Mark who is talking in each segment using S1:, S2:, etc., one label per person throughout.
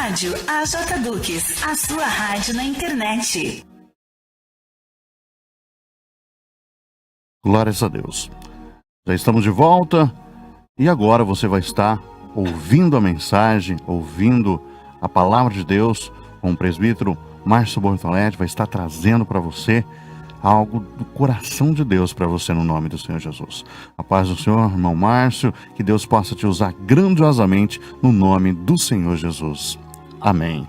S1: Rádio AJ Dukes, a sua rádio na internet.
S2: Glórias a Deus. Já estamos de volta e agora você vai estar ouvindo a mensagem, ouvindo a palavra de Deus com o presbítero Márcio Bortoletti. Vai estar trazendo para você algo do coração de Deus para você no nome do Senhor Jesus. A paz do Senhor, irmão Márcio, que Deus possa te usar grandiosamente no nome do Senhor Jesus. Amém.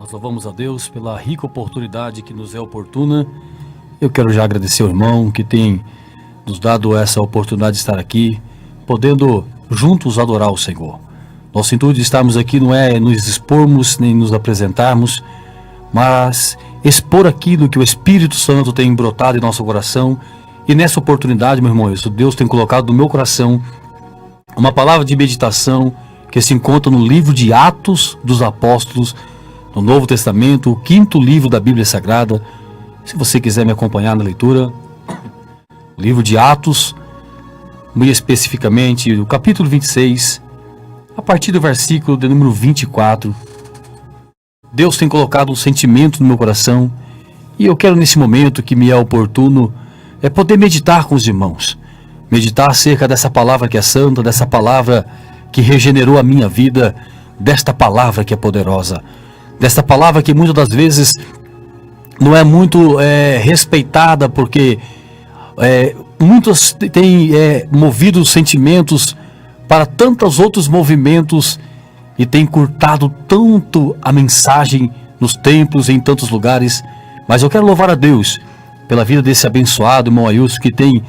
S3: Nós louvamos a Deus pela rica oportunidade que nos é oportuna. Eu quero já agradecer ao irmão que tem nos dado essa oportunidade de estar aqui, podendo juntos adorar o Senhor. Nosso intuito de estarmos aqui não é nos expormos nem nos apresentarmos, mas expor aquilo que o Espírito Santo tem brotado em nosso coração. E nessa oportunidade, meu irmão, Deus tem colocado no meu coração uma palavra de meditação que se encontra no livro de Atos dos Apóstolos, no Novo Testamento, o 5º livro da Bíblia Sagrada. Se você quiser me acompanhar na leitura, o livro de Atos, muito especificamente o capítulo 26, a partir do versículo de número 24. Deus tem colocado um sentimento no meu coração e eu quero nesse momento que me é oportuno poder meditar com os irmãos, meditar acerca dessa palavra que é santa, dessa palavra que regenerou a minha vida, desta palavra que é poderosa, desta palavra que muitas das vezes não é muito respeitada, porque muitos têm movido sentimentos para tantos outros movimentos e tem curtado tanto a mensagem nos templos e em tantos lugares. Mas eu quero louvar a Deus pela vida desse abençoado irmão Ailson, que tem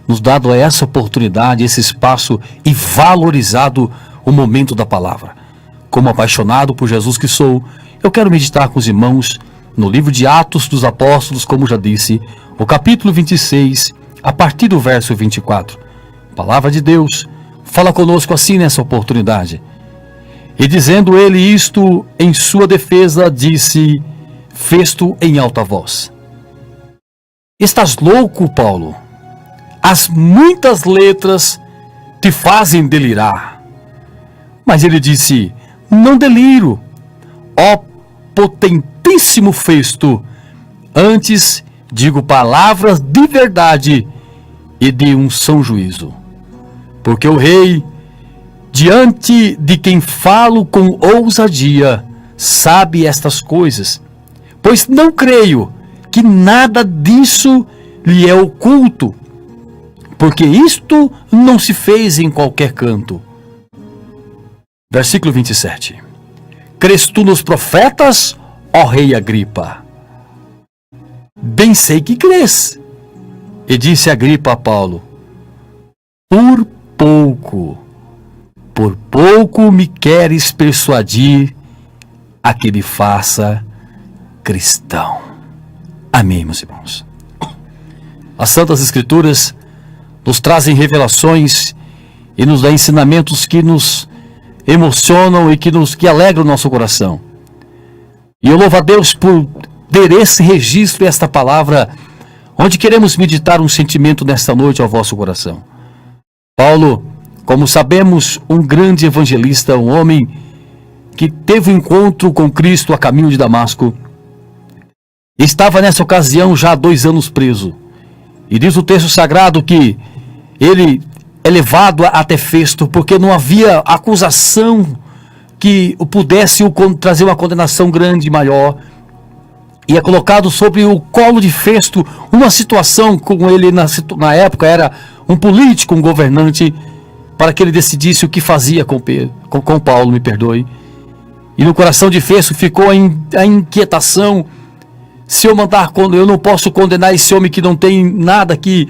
S3: nos dado essa oportunidade, esse espaço e valorizado o momento da palavra. Como apaixonado por Jesus que sou, eu quero meditar com os irmãos no livro de Atos dos Apóstolos, como já disse, o capítulo 26, a partir do verso 24. A palavra de Deus fala conosco assim nessa oportunidade. E dizendo ele isto em sua defesa, disse Festo em alta voz: Estás louco, Paulo? As muitas letras te fazem delirar. Mas ele disse: Não deliro, ó potentíssimo Festo, antes digo palavras de verdade e de um são juízo. Porque o rei, diante de quem falo com ousadia, sabe estas coisas, pois não creio que nada disso lhe é oculto, porque isto não se fez em qualquer canto. Versículo 27. Crês tu nos profetas, ó rei Agripa? Bem sei que crês. E disse Agripa a Paulo: Por pouco me queres persuadir a que me faça cristão. Amém, meus irmãos. As Santas Escrituras nos trazem revelações e nos dão ensinamentos que nos emocionam e que alegram o nosso coração. E eu louvo a Deus por ter esse registro e esta palavra, onde queremos meditar um sentimento nesta noite ao vosso coração. Paulo, como sabemos, um grande evangelista, um homem que teve um encontro com Cristo a caminho de Damasco, estava nessa ocasião já há 2 anos preso. E diz o texto sagrado que ele é levado até Festo, porque não havia acusação que pudesse trazer uma condenação grande e maior. E é colocado sobre o colo de Festo uma situação, como ele na época era um político, um governante, para que ele decidisse o que fazia com Paulo, me perdoe. E no coração de Festo ficou a inquietação: se eu eu não posso condenar esse homem que não tem nada, que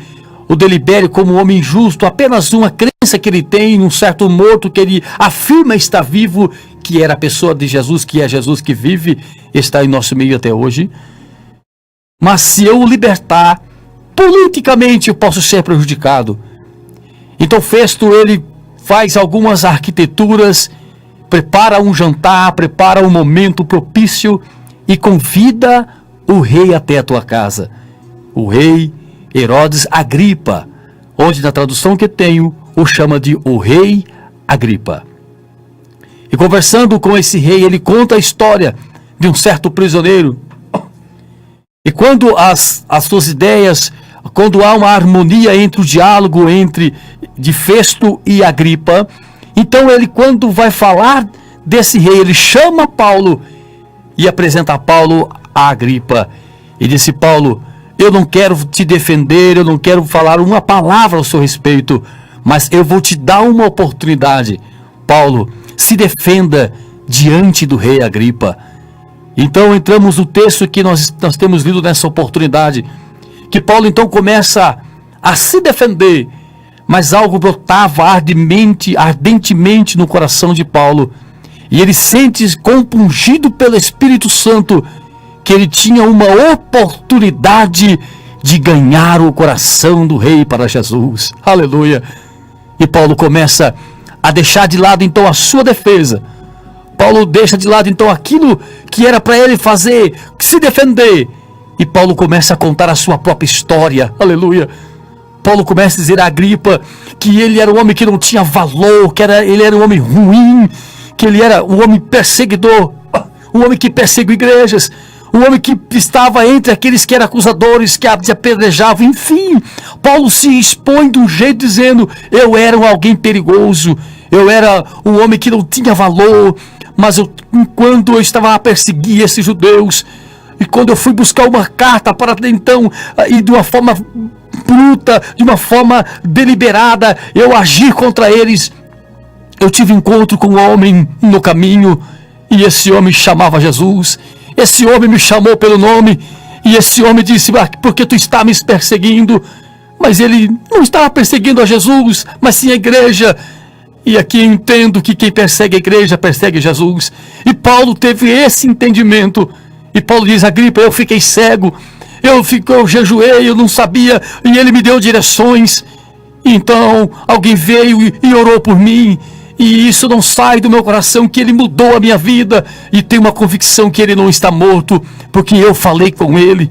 S3: o delibere como um homem justo, apenas uma crença que ele tem, num certo morto que ele afirma estar vivo, que era a pessoa de Jesus, que é Jesus que vive, está em nosso meio até hoje. Mas se eu o libertar, politicamente eu posso ser prejudicado. Então Festo, ele faz algumas arquiteturas, prepara um jantar, prepara um momento propício e convida o rei até a tua casa. O rei Herodes Agripa, onde na tradução que tenho o chama de o rei Agripa. E conversando com esse rei, ele conta a história de um certo prisioneiro. E quando as suas ideias, quando há uma harmonia entre o diálogo de Festo e Agripa, então ele, quando vai falar desse rei, ele chama Paulo e apresenta Paulo a Agripa. E disse: Paulo, eu não quero te defender, eu não quero falar uma palavra ao seu respeito, mas eu vou te dar uma oportunidade. Paulo, se defenda diante do rei Agripa. Então entramos no texto que nós temos lido nessa oportunidade, que Paulo então começa a se defender, mas algo brotava ardentemente no coração de Paulo, e ele sente compungido pelo Espírito Santo que ele tinha uma oportunidade de ganhar o coração do rei para Jesus. Aleluia! E Paulo começa a deixar de lado então a sua defesa. Paulo deixa de lado então aquilo que era para ele fazer, se defender. E Paulo começa a contar a sua própria história. Aleluia! Paulo começa a dizer a Agripa que ele era um homem que não tinha valor, ele era um homem ruim, que ele era um homem perseguidor, um homem que perseguiu igrejas, um homem que estava entre aqueles que eram acusadores, que apedrejavam. Enfim, Paulo se expõe de um jeito dizendo: eu era alguém perigoso, eu era um homem que não tinha valor, mas quando eu estava a perseguir esses judeus, e quando eu fui buscar uma carta para então, e de uma forma bruta, de uma forma deliberada, eu agi contra eles, eu tive encontro com um homem no caminho, e esse homem chamava Jesus. Esse homem me chamou pelo nome, e esse homem disse: porque tu está me perseguindo? Mas ele não estava perseguindo a Jesus, mas sim a igreja. E aqui entendo que quem persegue a igreja, persegue Jesus. E Paulo teve esse entendimento. E Paulo diz: Agripa, eu fiquei cego, eu jejuei, eu não sabia, e ele me deu direções. Então alguém veio e orou por mim, e isso não sai do meu coração, que ele mudou a minha vida, e tenho uma convicção que ele não está morto, porque eu falei com ele.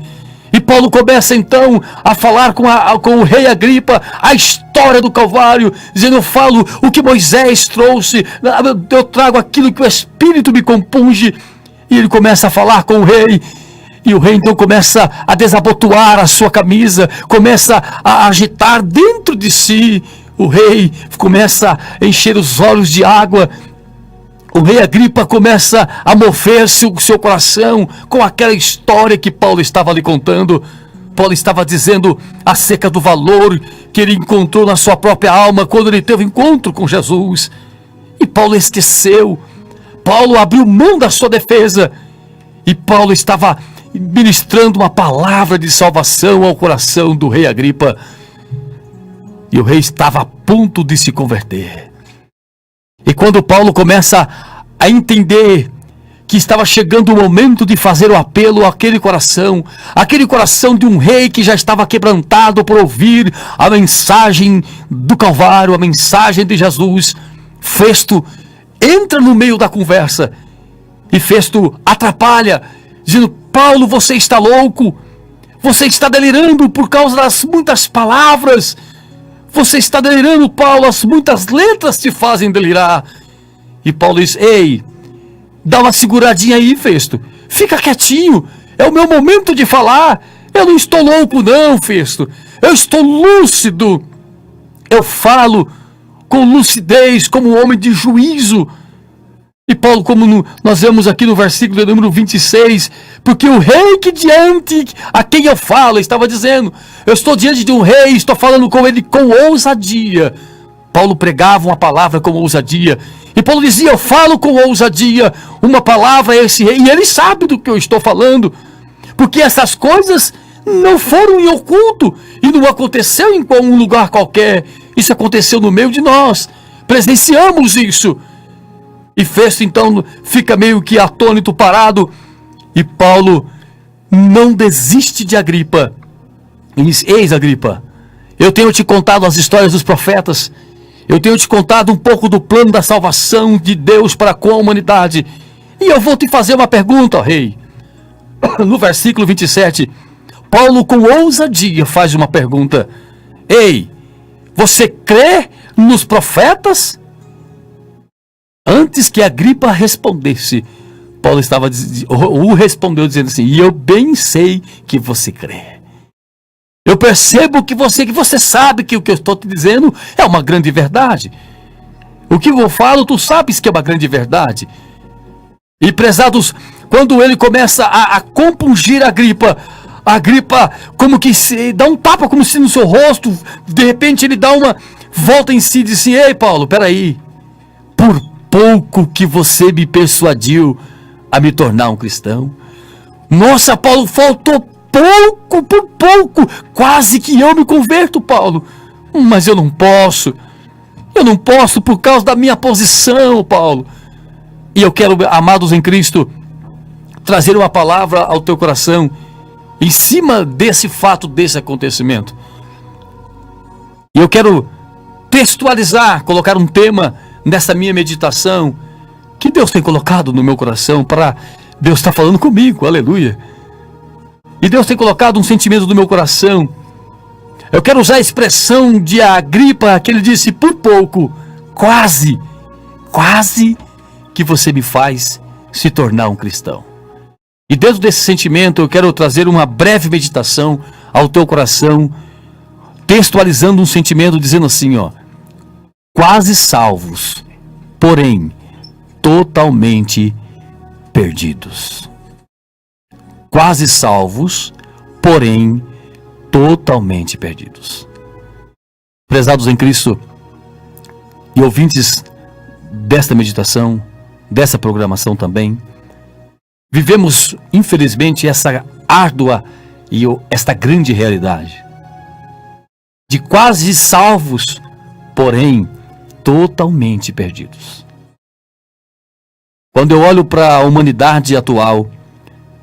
S3: E Paulo começa então a falar com o rei Agripa a história do Calvário, dizendo: eu falo o que Moisés trouxe, eu trago aquilo que o Espírito me compunge. E ele começa a falar com o rei, e o rei então começa a desabotoar a sua camisa, começa a agitar dentro de si. O rei começa a encher os olhos de água. O rei Agripa começa a mover-se o seu coração com aquela história que Paulo estava lhe contando. Paulo estava dizendo acerca do valor que ele encontrou na sua própria alma quando ele teve encontro com Jesus. E Paulo esqueceu. Paulo abriu mão da sua defesa. E Paulo estava ministrando uma palavra de salvação ao coração do rei Agripa. E o rei estava a ponto de se converter. E quando Paulo começa a entender que estava chegando o momento de fazer o apelo àquele coração de um rei que já estava quebrantado por ouvir a mensagem do Calvário, a mensagem de Jesus, Festo entra no meio da conversa, e Festo atrapalha, dizendo: Paulo, você está louco, você está delirando por causa das muitas palavras. Você está delirando, Paulo, as muitas letras te fazem delirar. E Paulo diz: ei, dá uma seguradinha aí, Festo. Fica quietinho, é o meu momento de falar. Eu não estou louco não, Festo. Eu estou lúcido. Eu falo com lucidez, como um homem de juízo. E Paulo, como nós vemos aqui no versículo de número 26, porque o rei que diante a quem eu falo, estava dizendo: eu estou diante de um rei, estou falando com ele com ousadia. Paulo pregava uma palavra com ousadia. E Paulo dizia: eu falo com ousadia uma palavra a esse rei, e ele sabe do que eu estou falando, porque essas coisas não foram em oculto, e não aconteceu em um lugar qualquer. Isso aconteceu no meio de nós, presenciamos isso. E Festo então fica meio que atônito, parado, e Paulo não desiste de Agripa. E diz: eis, Agripa, eu tenho te contado as histórias dos profetas, eu tenho te contado um pouco do plano da salvação de Deus para com a humanidade, e eu vou te fazer uma pergunta, ó rei. No versículo 27, Paulo com ousadia faz uma pergunta: ei, você crê nos profetas? Antes que Agripa respondesse, Paulo o respondeu dizendo assim: e eu bem sei que você crê. Eu percebo que você sabe que o que eu estou te dizendo é uma grande verdade. O que eu falo, tu sabes que é uma grande verdade. E prezados, quando ele começa a compungir Agripa como que se dá um tapa como se no seu rosto, de repente ele dá uma volta em si e diz assim: ei Paulo, peraí, por pouco que você me persuadiu a me tornar um cristão. Nossa, Paulo, faltou pouco, por pouco, quase que eu me converto, Paulo. Mas eu não posso por causa da minha posição, Paulo. E eu quero, amados em Cristo, trazer uma palavra ao teu coração em cima desse fato, desse acontecimento. E eu quero textualizar, colocar um tema nessa minha meditação que Deus tem colocado no meu coração. Para Deus está falando comigo, aleluia. E Deus tem colocado um sentimento no meu coração. Eu quero usar a expressão de Agripa, que ele disse: por pouco, quase que você me faz se tornar um cristão. E dentro desse sentimento eu quero trazer uma breve meditação ao teu coração, textualizando um sentimento, dizendo assim, ó: quase salvos, porém totalmente perdidos. Quase salvos, porém totalmente perdidos. Prezados em Cristo e ouvintes desta meditação, dessa programação também, vivemos, infelizmente, essa árdua e esta grande realidade de quase salvos, porém totalmente perdidos. Quando eu olho para a humanidade atual,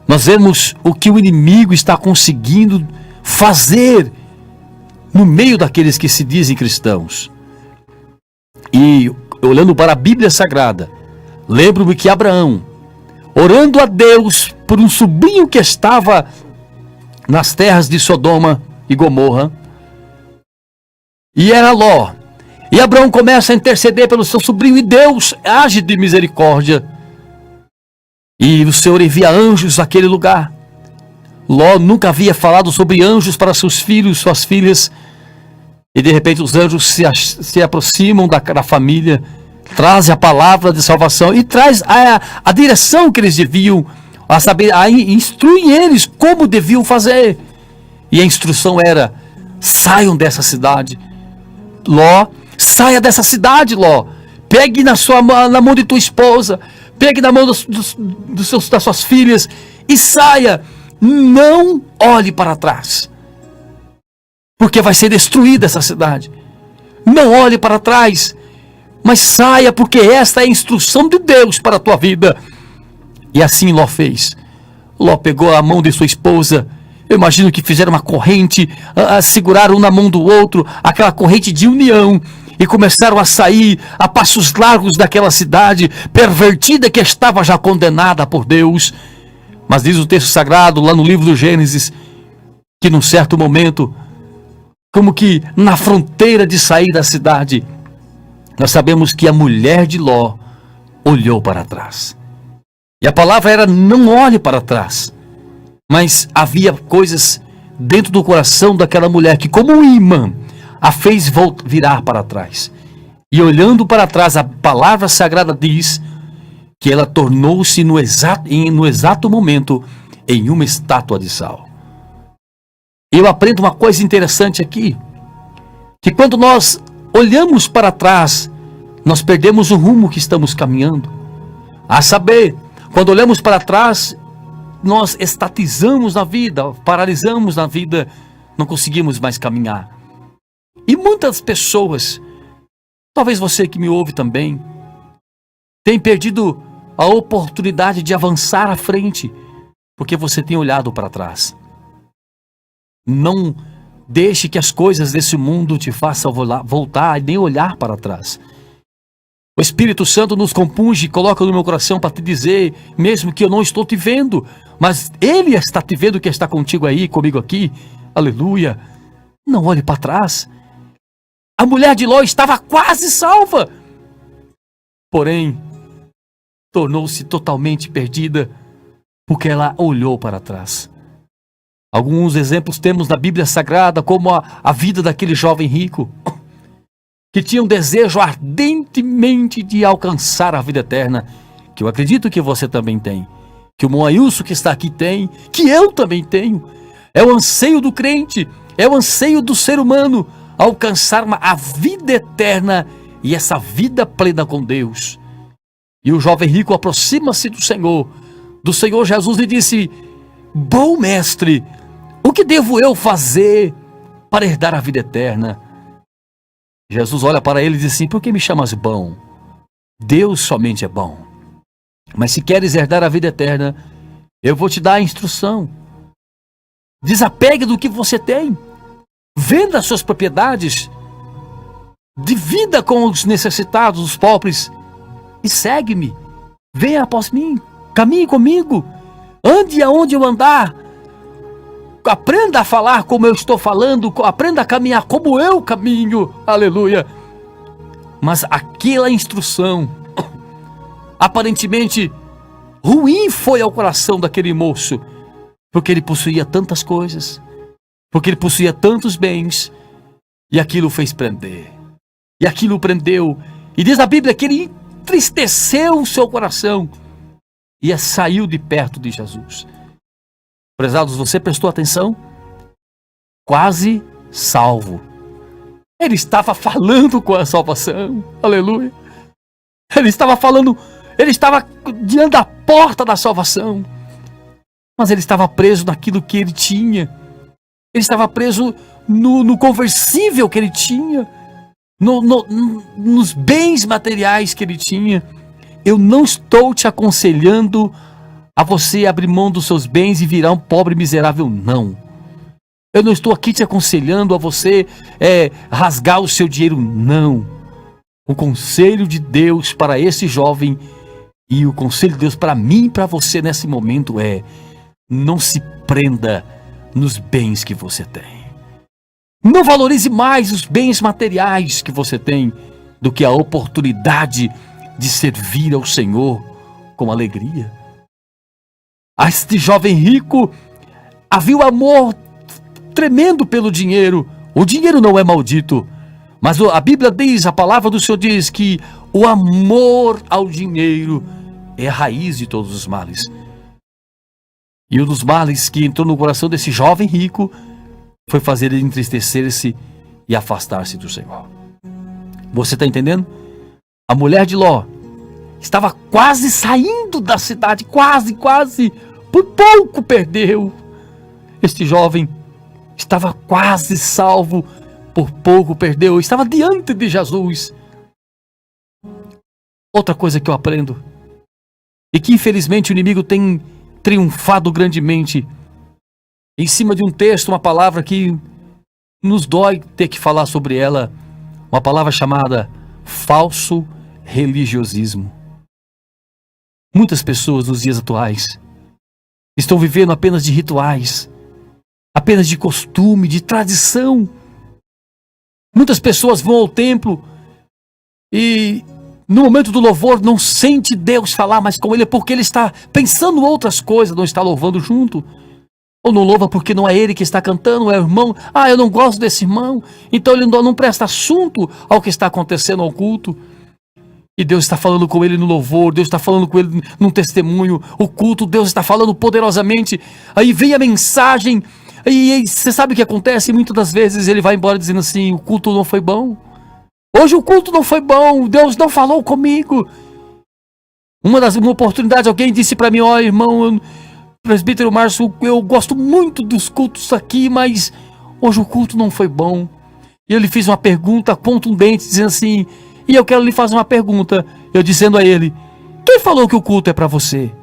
S3: nós vemos o que o inimigo está conseguindo fazer no meio daqueles que se dizem cristãos. E olhando para a Bíblia Sagrada, lembro-me que Abraão, orando a Deus por um sobrinho que estava nas terras de Sodoma e Gomorra, e era Ló. E Abraão começa a interceder pelo seu sobrinho, e Deus age de misericórdia. E o Senhor envia anjos àquele lugar. Ló nunca havia falado sobre anjos para seus filhos, suas filhas. E de repente os anjos se aproximam da família, trazem a palavra de salvação e traz a direção que eles deviam, a saber, instruem eles como deviam fazer. E a instrução era: saiam dessa cidade. Ló, saia dessa cidade, Ló. Pegue na mão de tua esposa, pegue na mão das suas filhas e saia. Não olhe para trás, porque vai ser destruída essa cidade. Não olhe para trás, mas saia, porque esta é a instrução de Deus para a tua vida. E assim Ló fez. Ló pegou a mão de sua esposa. Eu imagino que fizeram uma corrente, seguraram um na mão do outro, aquela corrente de união, e começaram a sair a passos largos daquela cidade pervertida, que estava já condenada por Deus. Mas diz o texto sagrado, lá no livro do Gênesis, que num certo momento, como que na fronteira de sair da cidade, nós sabemos que a mulher de Ló olhou para trás. E a palavra era: não olhe para trás. Mas havia coisas dentro do coração daquela mulher que, como um imã, a fez virar para trás. E olhando para trás, a palavra sagrada diz que ela tornou-se no exato momento em uma estátua de sal. Eu aprendo uma coisa interessante aqui, que quando nós olhamos para trás, nós perdemos o rumo que estamos caminhando. A saber, quando olhamos para trás, nós estatizamos na vida, paralisamos na vida, não conseguimos mais caminhar. E muitas pessoas, talvez você que me ouve também, tem perdido a oportunidade de avançar à frente, porque você tem olhado para trás. Não deixe que as coisas desse mundo te façam voltar e nem olhar para trás. O Espírito Santo nos compunge e coloca no meu coração para te dizer, mesmo que eu não estou te vendo, mas Ele está te vendo, que está contigo aí, comigo aqui, aleluia. Não olhe para trás. A mulher de Ló estava quase salva, porém tornou-se totalmente perdida, porque ela olhou para trás. Alguns exemplos temos na Bíblia Sagrada, como a vida daquele jovem rico, que tinha um desejo ardentemente de alcançar a vida eterna, que eu acredito que você também tem, que o Moailson que está aqui tem, que eu também tenho. É o anseio do crente, é o anseio do ser humano, alcançar a vida eterna e essa vida plena com Deus. E o jovem rico aproxima-se do Senhor Jesus, e disse: bom mestre, o que devo eu fazer para herdar a vida eterna? Jesus olha para ele e diz assim: por que me chamas bom? Deus somente é bom. Mas se queres herdar a vida eterna, eu vou te dar a instrução. Desapegue do que você tem. Venda as suas propriedades. Divida com os necessitados, os pobres. E segue-me. Venha após mim. Caminhe comigo. Ande aonde eu andar. Aprenda a falar como eu estou falando. Aprenda a caminhar como eu caminho. Aleluia. Mas aquela instrução, aparentemente ruim, foi ao coração daquele moço, porque ele possuía tantas coisas, porque ele possuía tantos bens, e aquilo fez prender. E aquilo prendeu. E diz a Bíblia que ele entristeceu o seu coração e saiu de perto de Jesus. Prezados, você prestou atenção? Quase salvo. Ele estava falando com a salvação. Aleluia. Ele estava falando, ele estava diante da porta da salvação. Mas ele estava preso naquilo que ele tinha. Ele estava preso no conversível que ele tinha. Nos bens materiais que ele tinha. Eu não estou te aconselhando a você abrir mão dos seus bens e virar um pobre miserável, não. Eu não estou aqui te aconselhando a você rasgar o seu dinheiro, não. O conselho de Deus para esse jovem e o conselho de Deus para mim e para você nesse momento é: não se prenda nos bens que você tem. Não valorize mais os bens materiais que você tem do que a oportunidade de servir ao Senhor com alegria. A este jovem rico havia um amor tremendo pelo dinheiro. O dinheiro não é maldito, mas a Bíblia diz, a palavra do Senhor diz que o amor ao dinheiro é a raiz de todos os males. E um dos males que entrou no coração desse jovem rico foi fazer ele entristecer-se e afastar-se do Senhor. Você está entendendo? A mulher de Ló estava quase saindo da cidade, quase, por pouco perdeu. Este jovem estava quase salvo, por pouco perdeu, estava diante de Jesus. Outra coisa que eu aprendo, e que infelizmente o inimigo tem triunfado grandemente, em cima de um texto, uma palavra que nos dói ter que falar sobre ela, uma palavra chamada falso religiosismo. Muitas pessoas nos dias atuais estão vivendo apenas de rituais, apenas de costume, de tradição. Muitas pessoas vão ao templo e no momento do louvor não sente Deus falar mais com ele, porque ele está pensando outras coisas, não está louvando junto. Ou não louva porque não é ele que está cantando, é o irmão. Ah, eu não gosto desse irmão. Então ele não presta assunto ao que está acontecendo ao culto. E Deus está falando com ele no louvor, Deus está falando com ele num testemunho. O culto, Deus está falando poderosamente. Aí vem a mensagem. E você sabe o que acontece? Muitas das vezes ele vai embora dizendo assim: o culto não foi bom. Hoje o culto não foi bom, Deus não falou comigo. Uma oportunidade, alguém disse para mim: ó, irmão, presbítero Márcio, eu gosto muito dos cultos aqui, mas hoje o culto não foi bom. E eu lhe fiz uma pergunta contundente, dizendo assim: e eu quero lhe fazer uma pergunta. Eu dizendo a ele: quem falou que o culto é para você?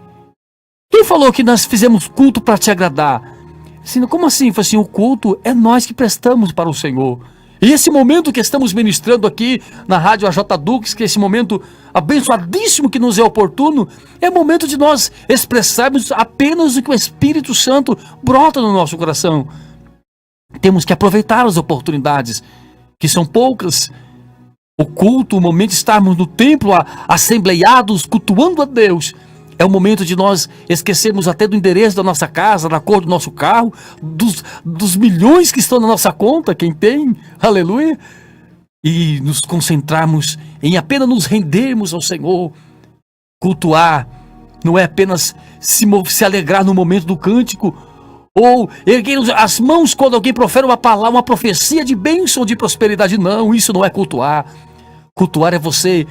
S3: Quem falou que nós fizemos culto para te agradar? Assim, como assim? Eu falei assim: o culto é nós que prestamos para o Senhor. E esse momento que estamos ministrando aqui na Rádio AJ Dux, que é esse momento abençoadíssimo que nos é oportuno, é momento de nós expressarmos apenas o que o Espírito Santo brota no nosso coração. Temos que aproveitar as oportunidades, que são poucas. O culto, o momento de estarmos no templo, assembleiados, cultuando a Deus, é o momento de nós esquecermos até do endereço da nossa casa, da cor do nosso carro, dos milhões que estão na nossa conta, quem tem, aleluia, e nos concentrarmos em apenas nos rendermos ao Senhor. Cultuar não é apenas se alegrar no momento do cântico, ou erguer as mãos quando alguém profere uma palavra, uma profecia de bênção ou de prosperidade. Não, isso não é cultuar. Cultuar é você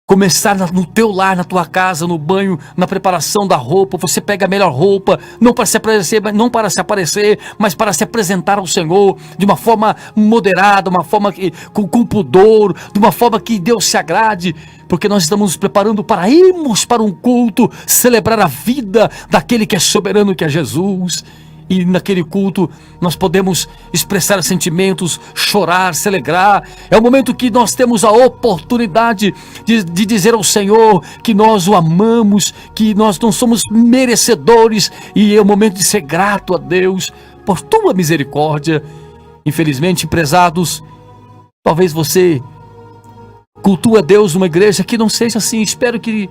S3: começar no teu lar, na tua casa, no banho, na preparação da roupa. Você pega a melhor roupa, não para se aparecer, mas para se apresentar ao Senhor de uma forma moderada, uma forma com pudor, de uma forma que Deus se agrade, porque nós estamos nos preparando para irmos para um culto, celebrar a vida daquele que é soberano, que é Jesus. E naquele culto nós podemos expressar sentimentos, chorar, se alegrar. É o momento que nós temos a oportunidade de dizer ao Senhor que nós o amamos, que nós não somos merecedores, e é o momento de ser grato a Deus por tua misericórdia. Infelizmente, prezados, talvez você cultua a Deus numa igreja que não seja assim. Espero que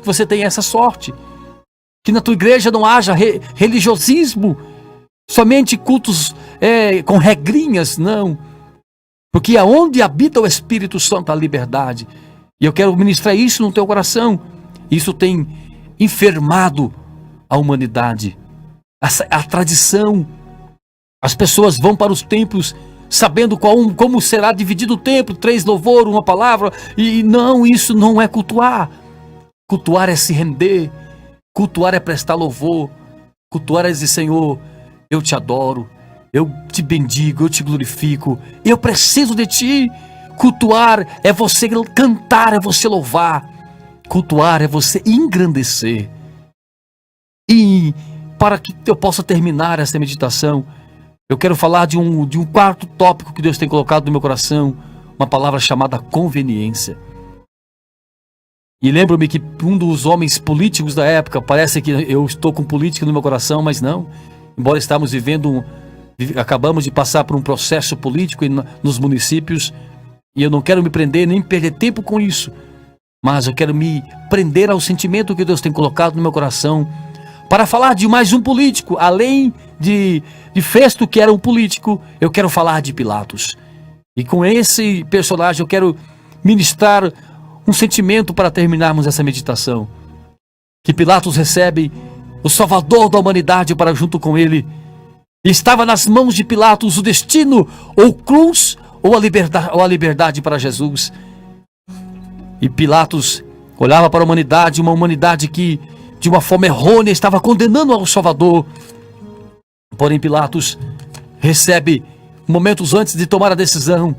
S3: você tenha essa sorte. Que na tua igreja não haja religiosismo, somente cultos com regrinhas, não. Porque aonde habita o Espírito Santo há liberdade. E eu quero ministrar isso no teu coração. Isso tem enfermado a humanidade, a tradição. As pessoas vão para os templos sabendo como será dividido o templo, 3 louvores, uma palavra, e não, isso não é cultuar. Cultuar é se render. Cultuar é prestar louvor. Cultuar é dizer: Senhor, eu te adoro, eu te bendigo, eu te glorifico, eu preciso de ti. Cultuar é você cantar, é você louvar. Cultuar é você engrandecer. E para que eu possa terminar essa meditação, eu quero falar de um quarto tópico que Deus tem colocado no meu coração, uma palavra chamada conveniência. E lembro-me que um dos homens políticos da época, parece que eu estou com política no meu coração, mas não. Embora acabamos de passar por um processo político nos municípios, e eu não quero me prender nem perder tempo com isso, mas eu quero me prender ao sentimento que Deus tem colocado no meu coração, para falar de mais um político. Além de Festo, que era um político, eu quero falar de Pilatos. E com esse personagem eu quero ministrar um sentimento para terminarmos essa meditação. Que Pilatos recebe o Salvador da humanidade para junto com ele. E estava nas mãos de Pilatos o destino, ou cruz, ou a liberdade para Jesus. E Pilatos olhava para a humanidade, uma humanidade que de uma forma errônea estava condenando ao Salvador. Porém, Pilatos recebe, momentos antes de tomar a decisão,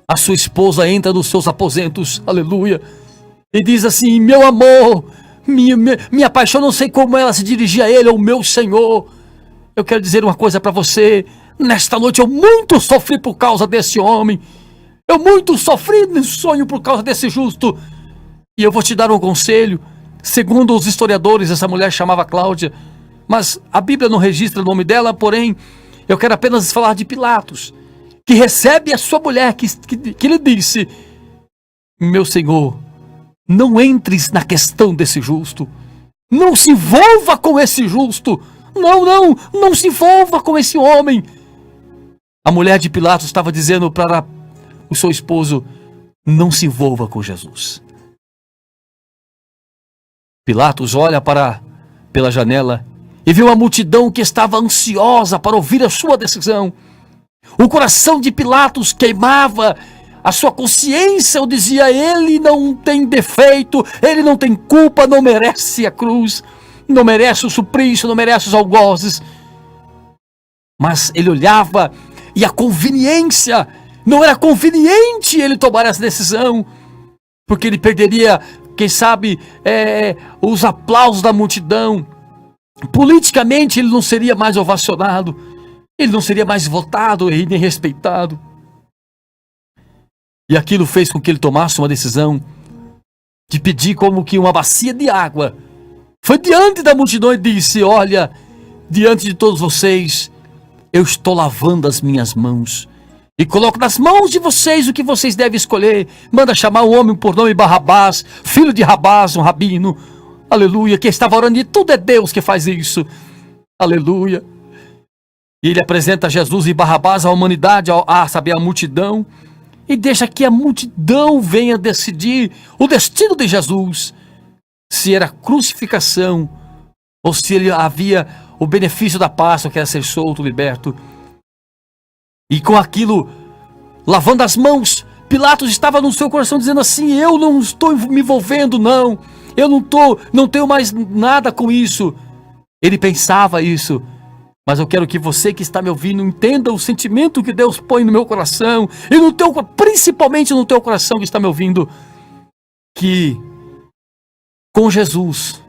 S3: a sua esposa entra nos seus aposentos, aleluia, e diz assim: meu amor, minha paixão, não sei como ela se dirigia a ele, o meu Senhor. Eu quero dizer uma coisa para você: nesta noite eu muito sofri por causa desse homem, eu muito sofri no sonho por causa desse justo, e eu vou te dar um conselho. Segundo os historiadores, essa mulher chamava Cláudia, mas a Bíblia não registra o nome dela. Porém, eu quero apenas falar de Pilatos, que recebe a sua mulher, que lhe disse: meu Senhor, não entres na questão desse justo, não se envolva com esse justo, não se envolva com esse homem. A mulher de Pilatos estava dizendo para o seu esposo: não se envolva com Jesus. Pilatos olha pela janela e viu a multidão que estava ansiosa para ouvir a sua decisão. O coração de Pilatos queimava, a sua consciência o dizia: ele não tem defeito, ele não tem culpa, não merece a cruz, não merece o suplício, não merece os algozes. Mas ele olhava e a conveniência, não era conveniente ele tomar essa decisão, porque ele perderia, quem sabe, os aplausos da multidão. Politicamente ele não seria mais ovacionado, ele não seria mais votado e nem respeitado. E aquilo fez com que ele tomasse uma decisão de pedir como que uma bacia de água. Foi diante da multidão e disse: olha, diante de todos vocês, eu estou lavando as minhas mãos, e coloco nas mãos de vocês o que vocês devem escolher. Manda chamar o homem por nome Barrabás, filho de Rabás, um rabino. Aleluia, quem estava orando, e tudo é Deus que faz isso. Aleluia. E ele apresenta Jesus e Barrabás à humanidade, a saber, à multidão, e deixa que a multidão venha decidir o destino de Jesus, se era crucificação ou se ele havia o benefício da Páscoa, que era ser solto, liberto. E com aquilo, lavando as mãos, Pilatos estava no seu coração dizendo assim: eu não estou me envolvendo, não, eu não tenho mais nada com isso. Ele pensava isso. Mas eu quero que você que está me ouvindo entenda o sentimento que Deus põe no meu coração e no teu, principalmente no teu coração que está me ouvindo, que com Jesus,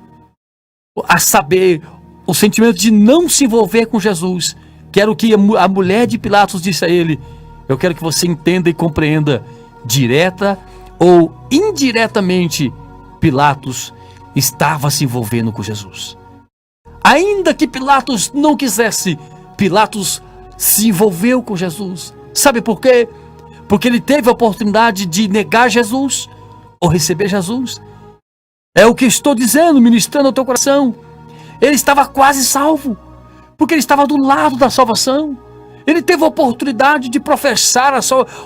S3: a saber, o sentimento de não se envolver com Jesus, quero que a mulher de Pilatos disse a ele, eu quero que você entenda e compreenda, direta ou indiretamente, Pilatos estava se envolvendo com Jesus. Ainda que Pilatos não quisesse, Pilatos se envolveu com Jesus. Sabe por quê? Porque ele teve a oportunidade de negar Jesus ou receber Jesus. É o que estou dizendo, ministrando ao teu coração. Ele estava quase salvo, porque ele estava do lado da salvação. Ele teve a oportunidade de professar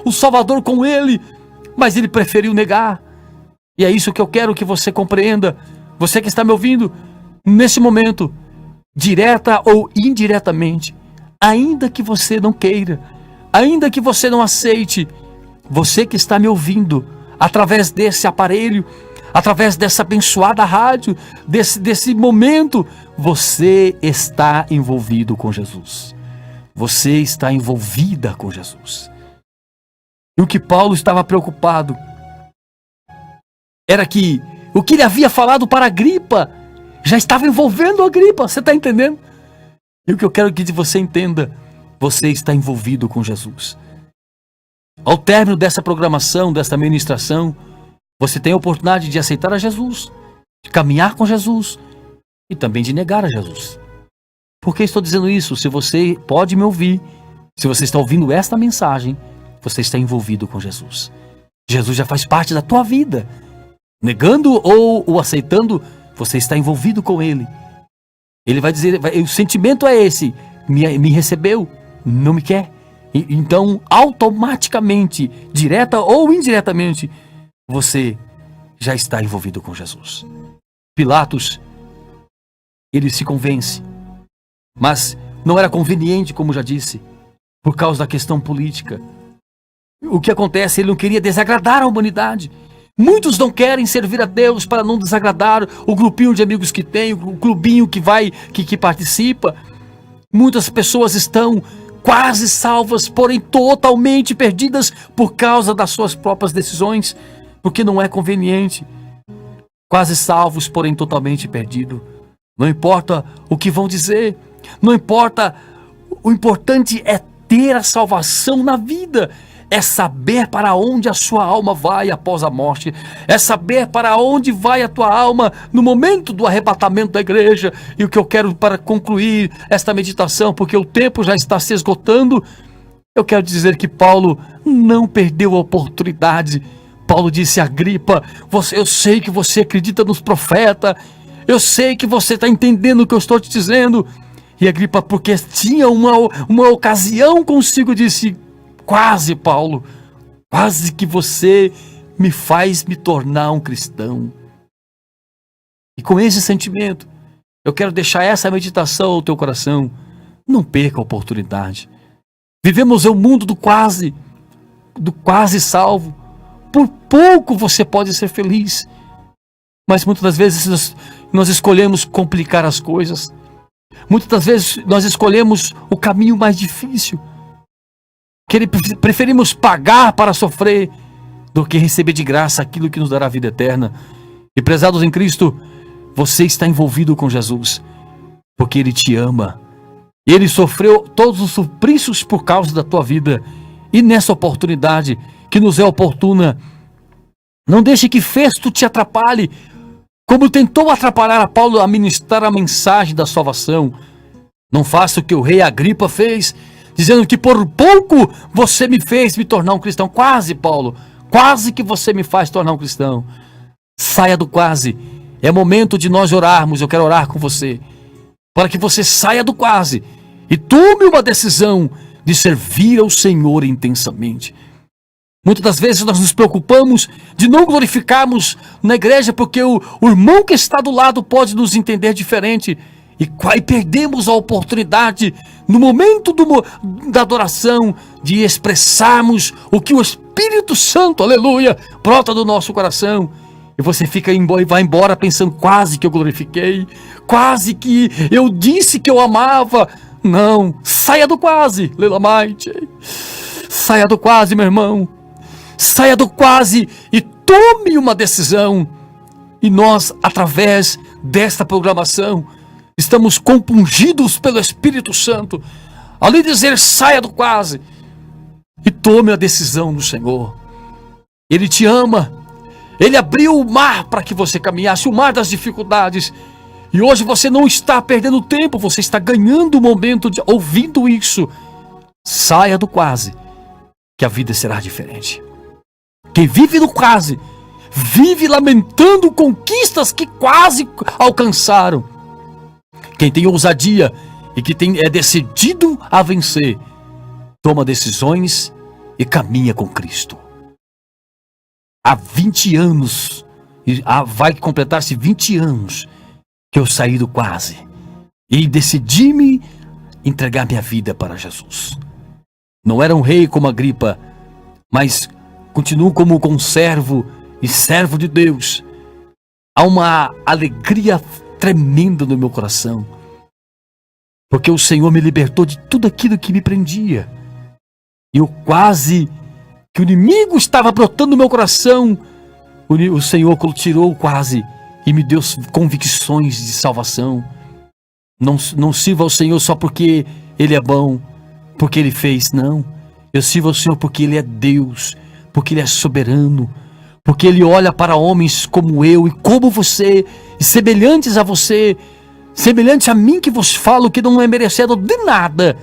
S3: o Salvador com ele, mas ele preferiu negar. E é isso que eu quero que você compreenda. Você que está me ouvindo, nesse momento, direta ou indiretamente, ainda que você não queira, ainda que você não aceite, você que está me ouvindo, através desse aparelho, através dessa abençoada rádio, desse momento, você está envolvido com Jesus. Você está envolvida com Jesus. E o que Paulo estava preocupado era que o que ele havia falado para Agripa já estava envolvendo a Agripa, você está entendendo? E o que eu quero que você entenda, você está envolvido com Jesus. Ao término dessa programação, dessa ministração, você tem a oportunidade de aceitar a Jesus, de caminhar com Jesus e também de negar a Jesus. Por que estou dizendo isso? Se você pode me ouvir, se você está ouvindo esta mensagem, você está envolvido com Jesus. Jesus já faz parte da tua vida. Negando ou o aceitando, você está envolvido com Ele. Ele vai dizer, o sentimento é esse, me recebeu, não me quer. Então, automaticamente, direta ou indiretamente, você já está envolvido com Jesus. Pilatos, ele se convence, mas não era conveniente, como já disse, por causa da questão política. O que acontece, ele não queria desagradar a humanidade. Muitos não querem servir a Deus para não desagradar o grupinho de amigos que tem, o clubinho que participa. Muitas pessoas estão quase salvas, porém totalmente perdidas por causa das suas próprias decisões, porque não é conveniente. Quase salvos, porém totalmente perdidos. Não importa o que vão dizer, não importa, o importante é ter a salvação na vida. É saber para onde a sua alma vai após a morte. É saber para onde vai a tua alma no momento do arrebatamento da igreja. E o que eu quero para concluir esta meditação, porque o tempo já está se esgotando, eu quero dizer que Paulo não perdeu a oportunidade. Paulo disse a Agripa, eu sei que você acredita nos profetas, eu sei que você está entendendo o que eu estou te dizendo. E Agripa, porque tinha uma ocasião consigo, disse, quase, Paulo, quase que você me faz me tornar um cristão. E com esse sentimento, eu quero deixar essa meditação ao teu coração. Não perca a oportunidade. Vivemos um mundo do quase salvo. Por pouco você pode ser feliz. Mas muitas das vezes nós escolhemos complicar as coisas. Muitas das vezes nós escolhemos o caminho mais difícil. Preferimos pagar para sofrer do que receber de graça aquilo que nos dará a vida eterna. E prezados em Cristo, você está envolvido com Jesus, porque Ele te ama. Ele sofreu todos os suplícios por causa da tua vida. E nessa oportunidade, que nos é oportuna, não deixe que Festo te atrapalhe, como tentou atrapalhar a Paulo a ministrar a mensagem da salvação. Não faça o que o rei Agripa fez, dizendo que por pouco você me fez me tornar um cristão. Quase, Paulo, quase que você me faz tornar um cristão. Saia do quase. É momento de nós orarmos. Eu quero orar com você, para que você saia do quase e tome uma decisão de servir ao Senhor intensamente. Muitas das vezes nós nos preocupamos de não glorificarmos na igreja, porque o irmão que está do lado pode nos entender diferente, e perdemos a oportunidade, no momento da adoração, de expressarmos o que o Espírito Santo, aleluia, brota do nosso coração. E você vai embora pensando: quase que eu glorifiquei, quase que eu disse que eu amava. Não, saia do quase, Lelamaite. Saia do quase, meu irmão. Saia do quase e tome uma decisão. E nós, através desta programação, estamos compungidos pelo Espírito Santo, além de dizer: saia do quase e tome a decisão no Senhor. Ele te ama. Ele abriu o mar para que você caminhasse, o mar das dificuldades. E hoje você não está perdendo tempo, você está ganhando o momento de ouvindo isso. Saia do quase, que a vida será diferente. Quem vive no quase, vive lamentando conquistas que quase alcançaram. Quem tem ousadia e que é decidido a vencer, toma decisões e caminha com Cristo. Há 20 anos, vai completar-se 20 anos que eu saí do quase e decidi-me entregar minha vida para Jesus. Não era um rei como Agripa, mas continuo como conservo e servo de Deus. Há uma alegria tremenda no meu coração, porque o Senhor me libertou de tudo aquilo que me prendia. E eu quase que o inimigo estava brotando no meu coração, o Senhor tirou quase e me deu convicções de salvação. Não sirva ao Senhor só porque Ele é bom, porque Ele fez, não. Eu sirvo ao Senhor porque Ele é Deus, porque Ele é soberano, porque Ele olha para homens como eu e como você, e semelhantes a você, semelhantes a mim que vos falo, que não é merecedor de nada.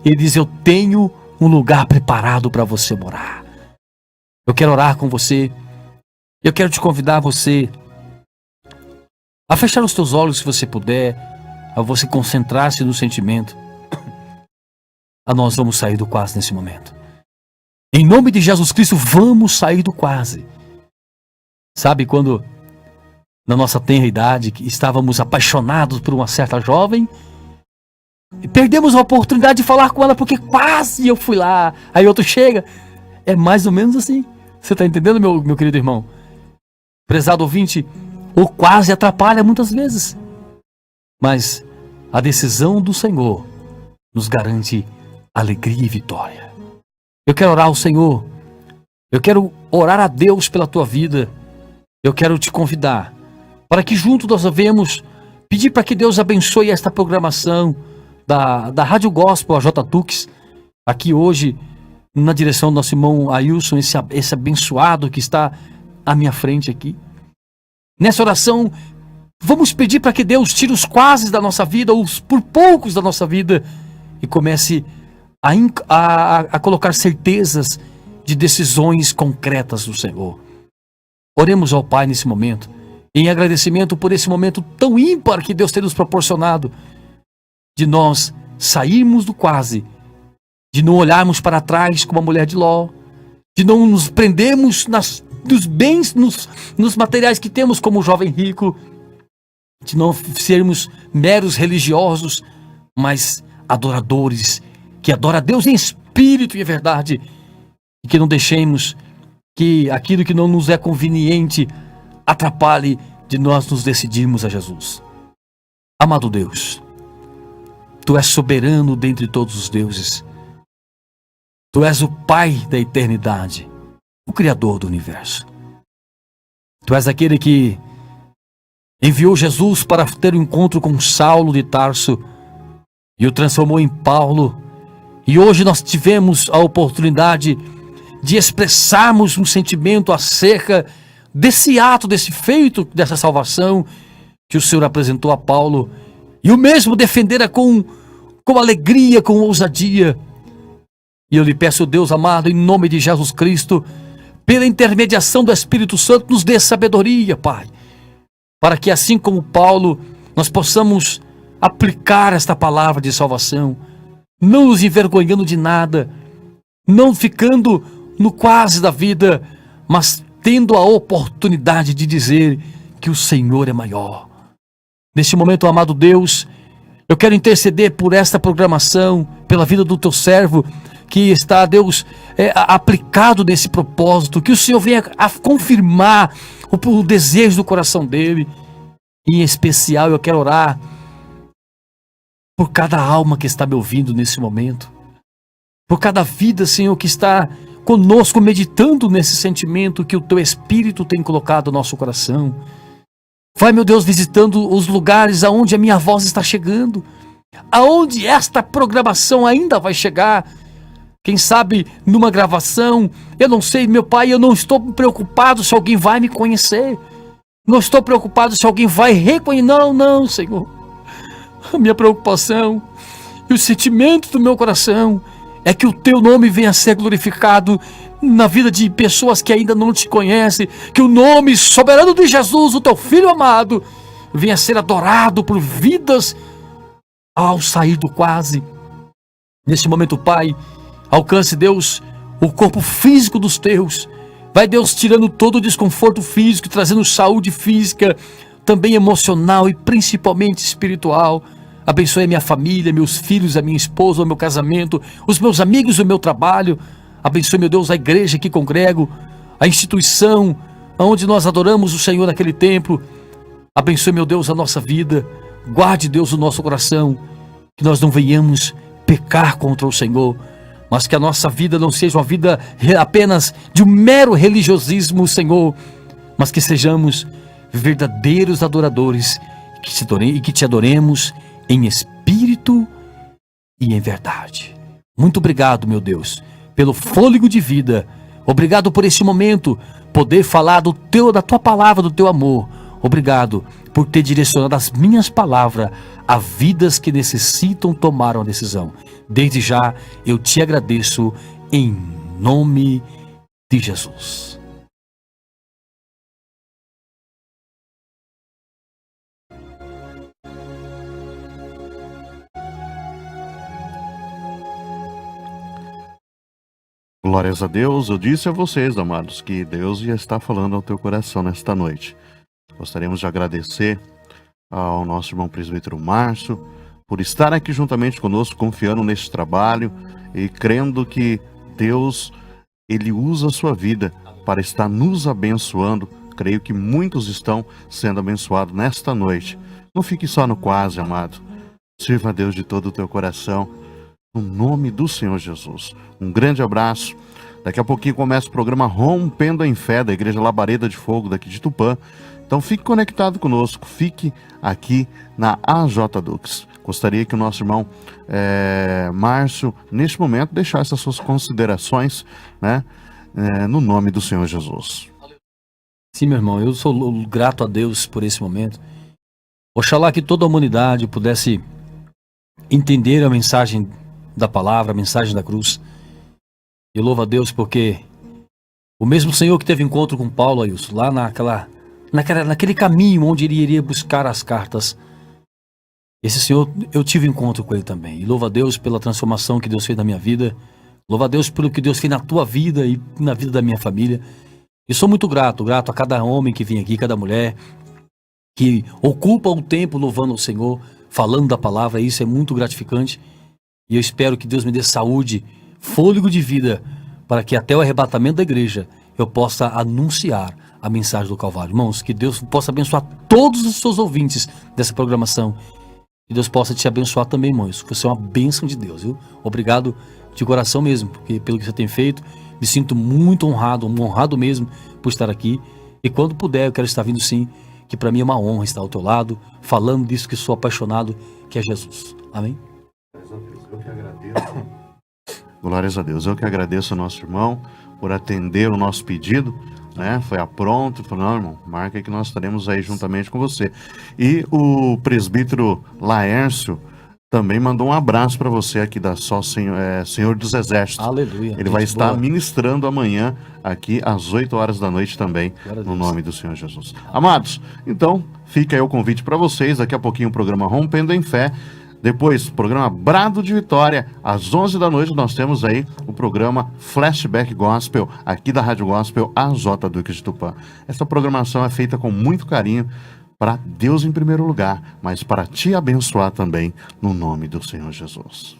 S3: Ele diz: eu tenho um lugar preparado para você morar. Eu quero orar com você. Eu quero te convidar você a fechar os teus olhos, se você puder, a você concentrar-se no sentimento. Nós vamos sair do quase nesse momento. Em nome de Jesus Cristo, vamos sair do quase. Sabe quando, na nossa tenra idade, estávamos apaixonados por uma certa jovem, e perdemos a oportunidade de falar com ela porque quase eu fui lá, aí outro chega. É mais ou menos assim. Você está entendendo, meu querido irmão? Prezado ouvinte, o quase atrapalha muitas vezes, mas a decisão do Senhor nos garante alegria e vitória. Eu quero orar ao Senhor, eu quero orar a Deus pela tua vida. Eu quero te convidar para que juntos nós devemos pedir para que Deus abençoe esta programação da Rádio Gospel, a J-Tux, aqui hoje, na direção do nosso irmão Ailson, esse abençoado que está à minha frente aqui. Nessa oração, vamos pedir para que Deus tire os quases da nossa vida, os por poucos da nossa vida, e comece a colocar certezas de decisões concretas do Senhor. Oremos ao Pai nesse momento, em agradecimento por esse momento tão ímpar que Deus tem nos proporcionado, de nós sairmos do quase, de não olharmos para trás como a mulher de Ló, de não nos prendermos nos bens, nos materiais que temos como o jovem rico, de não sermos meros religiosos, mas adoradores, que adora a Deus em espírito e em verdade, e que não deixemos que aquilo que não nos é conveniente atrapalhe de nós nos decidirmos a Jesus. Amado Deus, Tu és soberano dentre todos os deuses. Tu és o Pai da eternidade, o Criador do universo. Tu és aquele que enviou Jesus para ter um encontro com Saulo de Tarso e o transformou em Paulo. E hoje nós tivemos a oportunidade de expressarmos um sentimento acerca desse ato, desse feito, dessa salvação que o Senhor apresentou a Paulo, e o mesmo defendera com alegria, com ousadia. E eu lhe peço, Deus amado, em nome de Jesus Cristo, pela intermediação do Espírito Santo, nos dê sabedoria, Pai, para que assim como Paulo, nós possamos aplicar esta palavra de salvação, não nos envergonhando de nada, não ficando no quase da vida, mas tendo a oportunidade de dizer que o Senhor é maior. Neste momento, amado Deus, eu quero interceder por esta programação, pela vida do teu servo, que está, Deus, aplicado nesse propósito, que o Senhor venha a confirmar o desejo do coração dele. Em especial, eu quero orar por cada alma que está me ouvindo nesse momento, por cada vida, Senhor, que está conosco meditando nesse sentimento que o teu Espírito tem colocado no nosso coração. Vai, meu Deus, visitando os lugares aonde a minha voz está chegando, aonde esta programação ainda vai chegar. Quem sabe numa gravação, eu não sei, meu Pai, eu não estou preocupado se alguém vai me conhecer. Não estou preocupado se alguém vai reconhecer. Não, Senhor. A minha preocupação e o sentimento do meu coração é que o teu nome venha a ser glorificado na vida de pessoas que ainda não te conhecem. Que o nome soberano de Jesus, o teu Filho amado, venha a ser adorado por vidas ao sair do quase. Neste momento, Pai, alcance, Deus, o corpo físico dos teus. Vai, Deus, tirando todo o desconforto físico, trazendo saúde física, também emocional e principalmente espiritual. Abençoe a minha família, meus filhos, a minha esposa, o meu casamento, os meus amigos, o meu trabalho. Abençoe, meu Deus, a igreja que congrego, a instituição onde nós adoramos o Senhor naquele templo. Abençoe, meu Deus, a nossa vida. Guarde, Deus, o nosso coração, que nós não venhamos pecar contra o Senhor, mas que a nossa vida não seja uma vida apenas de um mero religiosismo, Senhor, mas que sejamos verdadeiros adoradores e que te adoremos em espírito e em verdade. Muito obrigado, meu Deus, pelo fôlego de vida. Obrigado por esse momento, poder falar da tua palavra, do teu amor. Obrigado por ter direcionado as minhas palavras a vidas que necessitam tomar uma decisão. Desde já, eu te agradeço em nome de Jesus.
S2: Glórias a Deus. Eu disse a vocês, amados, que Deus ia estar falando ao teu coração nesta noite. Gostaríamos de agradecer ao nosso irmão presbítero Márcio por estar aqui juntamente conosco, confiando nesse trabalho e crendo que Deus, Ele usa a sua vida para estar nos abençoando. Creio que muitos estão sendo abençoados nesta noite. Não fique só no quase, amado. Sirva a Deus de todo o teu coração, no nome do Senhor Jesus. Um grande abraço. Daqui a pouquinho começa o programa Rompendo em Fé, da Igreja Labareda de Fogo, daqui de Tupã. Então fique conectado conosco, fique aqui na AJ Dux. Gostaria que o nosso irmão Márcio, neste momento, deixasse as suas considerações, né, no nome do Senhor Jesus.
S3: Sim, meu irmão, eu sou grato a Deus por esse momento. Oxalá que toda a humanidade pudesse entender a mensagem da palavra, a mensagem da cruz. Eu louvo a Deus porque o mesmo Senhor que teve encontro com Paulo, Ailson, lá naquele caminho onde ele iria buscar as cartas, esse Senhor, eu tive encontro com ele também. E louvo a Deus pela transformação que Deus fez na minha vida. Louvo a Deus pelo que Deus fez na tua vida e na vida da minha família. E sou muito grato a cada homem que vem aqui, cada mulher que ocupa o tempo louvando o Senhor, falando da palavra. Isso é muito gratificante. E eu espero que Deus me dê saúde, fôlego de vida, para que até o arrebatamento da igreja eu possa anunciar a mensagem do Calvário. Irmãos, que Deus possa abençoar todos os seus ouvintes dessa programação. Que Deus possa te abençoar também, irmãos. Você é uma bênção de Deus, viu? Obrigado de coração mesmo, porque pelo que você tem feito, me sinto muito honrado mesmo por estar aqui. E quando puder, eu quero estar vindo sim, que para mim é uma honra estar ao teu lado, falando disso que sou apaixonado, que é Jesus. Amém?
S2: Eu que agradeço. Glórias a Deus. Eu que agradeço ao nosso irmão por atender o nosso pedido, né? Foi apronto, falou, não, irmão, marca aí que nós estaremos aí juntamente com você. E o presbítero Laércio também mandou um abraço para você aqui da Só Senhor dos Exércitos.
S3: Aleluia.
S2: Ele vai
S3: Gente
S2: estar
S3: boa.
S2: ministrando amanhã aqui às 8 horas da noite também,
S3: Glória a
S2: no
S3: Deus.
S2: nome do Senhor Jesus. Amados, então fica aí o convite para vocês. Daqui a pouquinho o programa Rompendo em Fé. Depois, programa Brado de Vitória, às 11 da noite, nós temos aí o programa Flashback Gospel, aqui da Rádio Gospel, Azota Duque de Tupã. Essa programação é feita com muito carinho para Deus em primeiro lugar, mas para te abençoar também, no nome do Senhor Jesus.